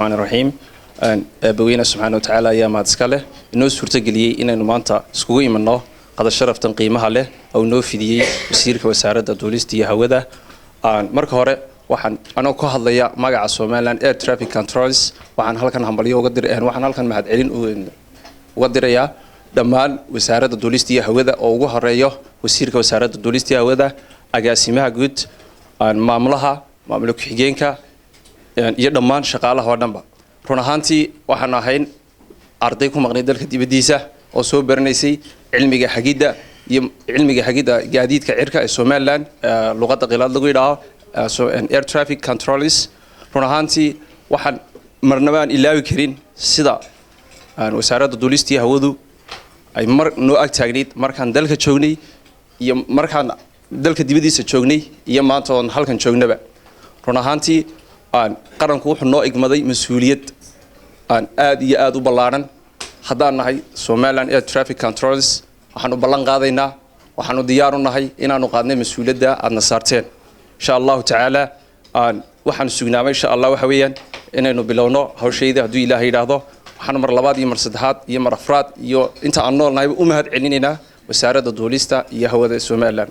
الرحمن الرحيم بوينا سبحانه وتعالى يا ما تسكله إنه سورة قليل إن المانتا سكوي منه قد الشرف تنقيمها له أو إنه في دي وسير كوسارة الدوليستي هودا مرك هراء وحن أنا كهذا مجا سومالان air traffic controls وحن هلا كان همبليه وقدر وحن هلا كان مهد علين وقدر يا دمان وسارة الدوليستي هودا أو هراء وسير كوسارة الدوليستي هودا أجاسمها جود معاملها معاملك حجينك iyo dhammaan shaqaalaha oo dhanba run ahaantii waxaan ahayn arday ku maqnay dalka dibadiisa oo soo baranaysay cilmiga xagida gaadiidka cirka ee Soomaaliland luqadda qilaad lagu yiraahdo air traffic controllers run ahaantii waxaan marnaba ilaawi karin sida wasaaradda duulistii hawadu ay mar noo ag taagneed markaan dalka joognay iyo markaan dalka dibadiisa joognay iyo maanta oo halkan joognaba run ahaantii qaranku wuxuu noo igmaday mas'uuliyad aad iyo aad u ballaaran haddaan nahay Somaliland Air Traffic Controllers waxaanu ballan qaadaynaa waxaanu diyaar u nahay inaanu qaadnay mas'uuliyadda aadna saarteen insha Allah ta'ala waxaan sugnaamay insha Allah waxa weeyaan inaynu bilowno hawsheeda haddii Ilaahay yiraahdo waxaan mar labaad iyo mar saddexaad iyo mar afraad iyo inta aan noolnahay u mahad celinaynaa wasaaradda duulista iyo hawada Somaliland.